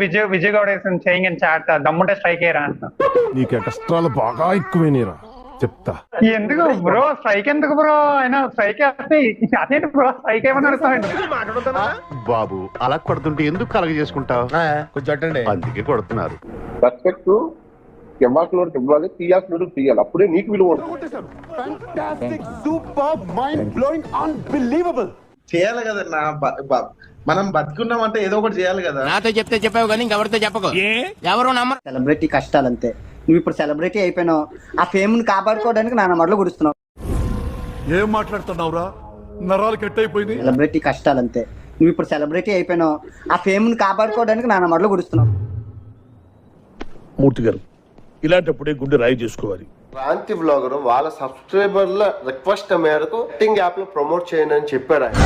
Vijay Gowda చేయింగ్ chat దమ్ముంటే strike అయ్యారా అంట. నీకు ఎక్స్ట్రాలు బాగా ఎక్కువైనరా చెప్తా. ఎందుకు బ్రో స్ట్రైక్ ఎందుకు బ్రో ఆయన స్ట్రైక్ అదేంటి బ్రో స్ట్రైక్ ఏమని అడుగుతామండి. బాబు అలా కొడుతుంటే ఎందుకు కలగ చేసుకుంటావు? కొంచెం అందుకే కొడుతున్నారు. రెస్పెక్ట్ కెమ్మాకులోకి ఇవ్వాలి, తీయాల్సినోడికి తీయాలి, అప్పుడే నీకు విలువ ఉంటుంది. చేయాలి కదా మనం బతుకున్నామంటే ఏదో ఒకటి చేయాలి కదా. నాతో చెప్తే చెప్పావు కానీ ఇంకెవరితో చెప్పకు. ఎవరు నమ్మరు. సెలబ్రిటీ కష్టాలు అంతే. నువ్వు ఇప్పుడు సెలబ్రిటీ అయిపోయినావు, ఆ ఫేమ్ ని కాపాడుకోవడానికి నా మడలో గుడుస్తున్నావు. ఏం మాట్లాడుతున్నావురా? నరాలు కట్ అయిపోయింది. సెలబ్రిటీ కష్టాలు అంతే. నువ్వు ఇప్పుడు సెలబ్రిటీ అయిపోయినావు, ఆ ఫేమ్ ని కాపాడుకోవడానికి నా మడలో గుడుస్తున్నావు. మూర్తి గారు ఇలాంటప్పుడే గుండె రాయి చేసుకోవాలి. క్రాంతి బ్లాగర్ వాళ్ళ సబ్స్క్రైబర్ల రిక్వెస్ట్ మేరకు యాక్టింగ్ యాప్ లో ప్రమోట్ చేయను అని చెప్పాడు ఆయన.